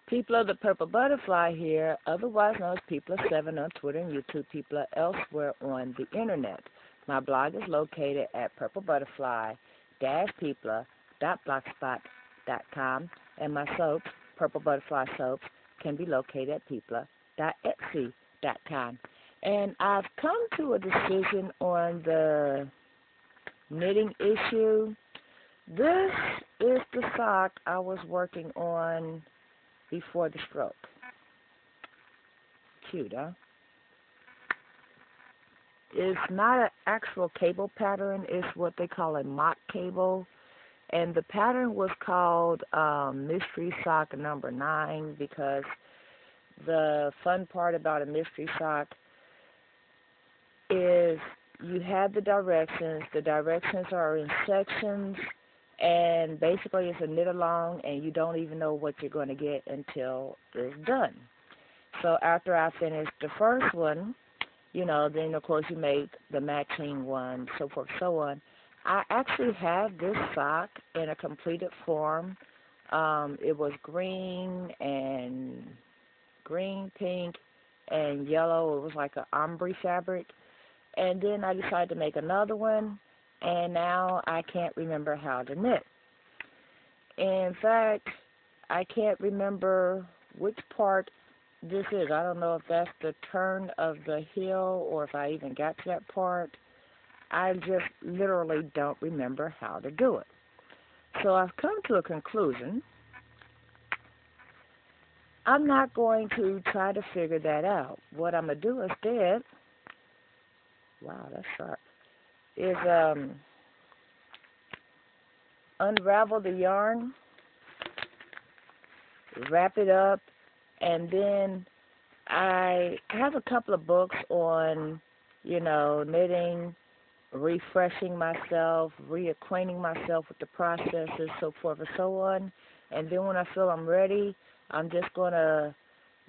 People of the Purple Butterfly here, otherwise known as People7 on Twitter and YouTube, People elsewhere on the internet. My blog is located at purplebutterfly-people.blogspot.com, and my soaps, Purple Butterfly soaps, can be located at people.etsy.com. And I've come to a decision on the knitting issue. This is the sock I was working on before the stroke. Cute, huh? It's not an actual cable pattern. It's what they call a mock cable. And the pattern was called Mystery Sock number 9 because the fun part about a mystery sock is you have the directions. The directions are in sections. And basically it's a knit along, and you don't even know what you're going to get until it's done. So after I finish the first one, then of course you make the matching one, so forth, so on. I actually have this sock in a completed form. It was green, pink, and yellow. It was like an ombre fabric. And then I decided to make another one. And now I can't remember how to knit. In fact, I can't remember which part this is. I don't know if that's the turn of the heel or if I even got to that part. I just literally don't remember how to do it. So I've come to a conclusion. I'm not going to try to figure that out. What I'm going to do instead, wow, that's sharp, is unravel the yarn, wrap it up, and then I have a couple of books on, knitting, refreshing myself, reacquainting myself with the processes, so forth and so on. And then when I feel I'm ready, I'm just going to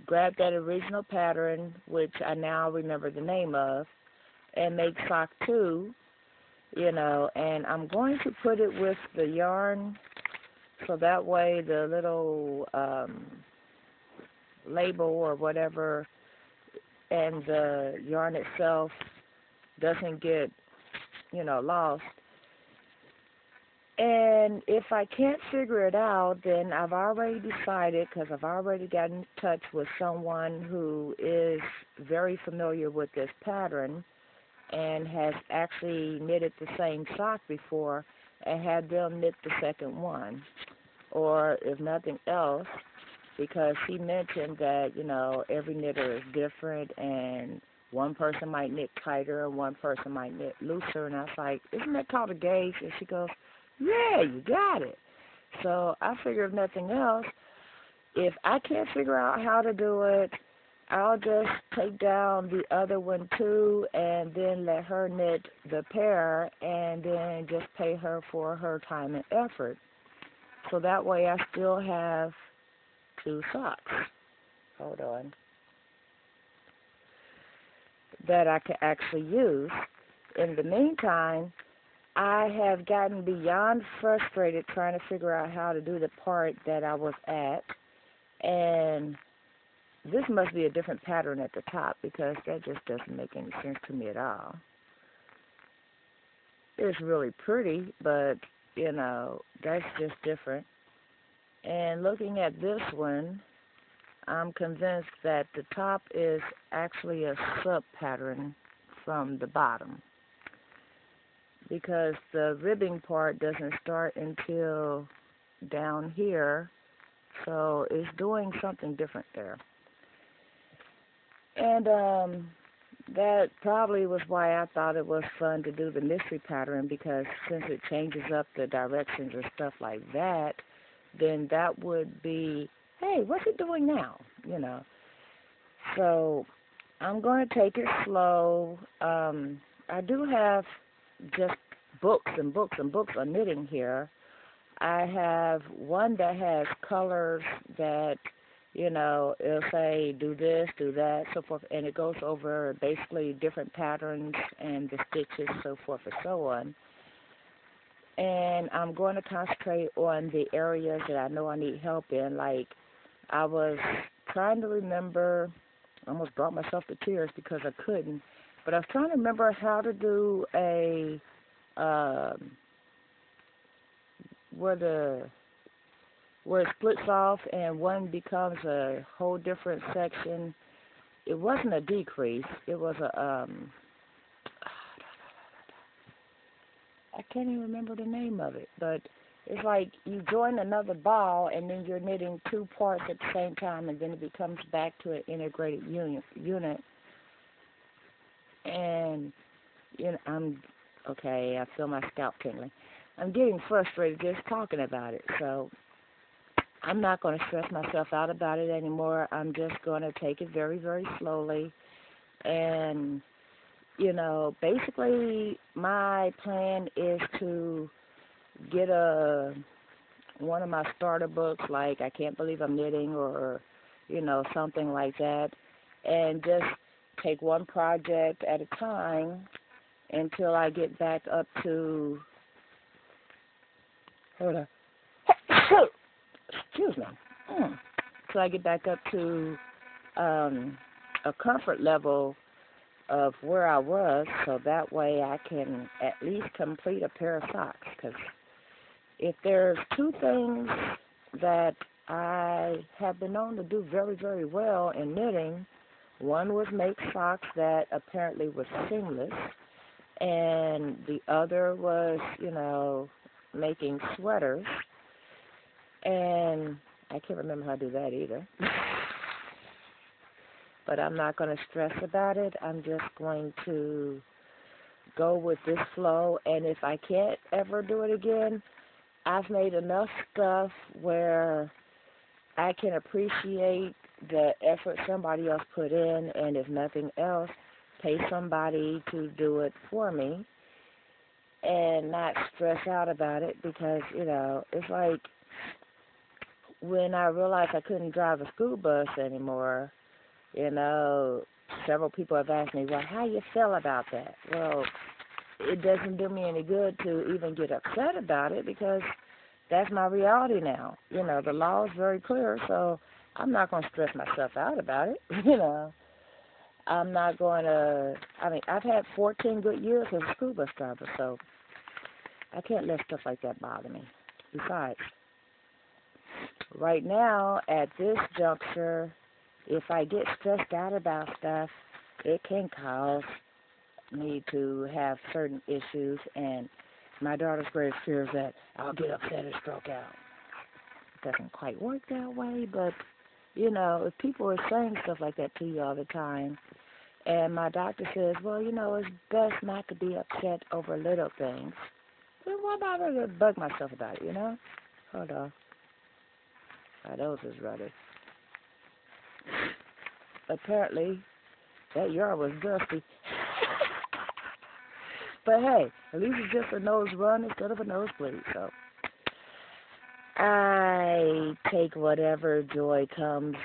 grab that original pattern, which I now remember the name of, and make sock 2, and I'm going to put it with the yarn so that way the little label or whatever and the yarn itself doesn't get, lost. And if I can't figure it out, then I've already decided, because I've already gotten in touch with someone who is very familiar with this pattern and has actually knitted the same sock before and had them knit the second one. Or if nothing else, because she mentioned that, every knitter is different and one person might knit tighter and one person might knit looser. And I was like, isn't that called a gauge? And she goes, yeah, you got it. So I figure if nothing else, if I can't figure out how to do it, I'll just take down the other one too and then let her knit the pair and then just pay her for her time and effort. So that way I still have 2 socks. Hold on. That I can actually use. In the meantime, I have gotten beyond frustrated trying to figure out how to do the part that I was at, and this must be a different pattern at the top because that just doesn't make any sense to me at all. It's really pretty, but, that's just different. And looking at this one, I'm convinced that the top is actually a sub-pattern from the bottom because the ribbing part doesn't start until down here, so it's doing something different there. And that probably was why I thought it was fun to do the mystery pattern, because since it changes up the directions and stuff like that, then that would be, hey, what's it doing now? So I'm going to take it slow. I do have just books and books and books on knitting here. I have one that has colors that, it'll say do this, do that, so forth, and it goes over basically different patterns and the stitches, so forth and so on. And I'm going to concentrate on the areas that I know I need help in, like I was trying to remember, I almost brought myself to tears because I couldn't, but I was trying to remember how to do a, where where it splits off and one becomes a whole different section. It wasn't a decrease. It was a, I can't even remember the name of it, but it's like you join another ball and then you're knitting two parts at the same time, and then it becomes back to an integrated unit. And okay. I feel my scalp tingling. I'm getting frustrated just talking about it, so I'm not going to stress myself out about it anymore. I'm just going to take it very, very slowly. And, basically my plan is to get one of my starter books, like I Can't Believe I'm Knitting, or, something like that, and just take one project at a time until I get back up to, hold on, excuse me, till I get back up to a comfort level of where I was, so that way I can at least complete a pair of socks. Because if there's two things that I have been known to do very, very well in knitting, one was make socks that apparently were seamless, and the other was, making sweaters. And I can't remember how to do that either. But I'm not going to stress about it. I'm just going to go with this flow. And if I can't ever do it again, I've made enough stuff where I can appreciate the effort somebody else put in, and if nothing else, pay somebody to do it for me and not stress out about it, because, it's like when I realized I couldn't drive a school bus anymore, several people have asked me, well, how you feel about that? Well, it doesn't do me any good to even get upset about it, because that's my reality now. The law is very clear, so I'm not going to stress myself out about it. I'm not going to, I've had 14 good years as a school bus driver, so I can't let stuff like that bother me. Besides, right now, at this juncture, if I get stressed out about stuff, it can cause me to have certain issues, and my daughter's greatest fear is that I'll get upset and stroke out. It doesn't quite work that way, but, if people are saying stuff like that to you all the time, and my doctor says, well, it's best not to be upset over little things, then why bother to bug myself about it, Hold on. My nose is running. Apparently, that yard was dusty. But hey, at least it's just a nose run instead of a nosebleed, so I take whatever joy comes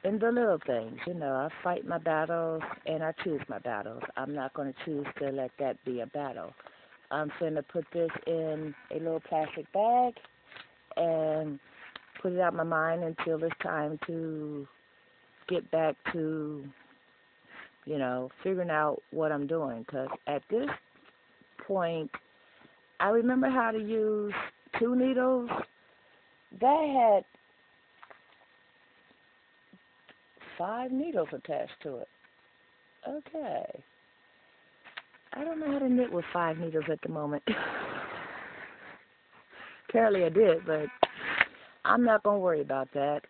in the little things. I fight my battles and I choose my battles. I'm not going to choose to let that be a battle. I'm going to put this in a little plastic bag and put it out of my mind until it's time to get back to, figuring out what I'm doing. Because at this point, I remember how to use 2 needles. That had 5 needles attached to it. Okay. I don't know how to knit with 5 needles at the moment. Apparently I did, but I'm not going to worry about that.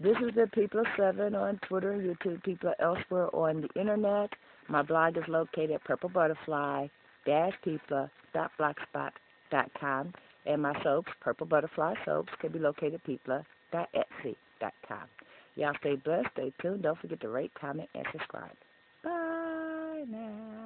This is the People of 7 on Twitter and YouTube, People elsewhere on the internet. My blog is located at purplebutterfly-people.blogspot.com. And my soaps, Purple Butterfly Soaps, can be located at people.etsy.com. Y'all stay blessed, stay tuned. Don't forget to rate, comment, and subscribe. Bye now.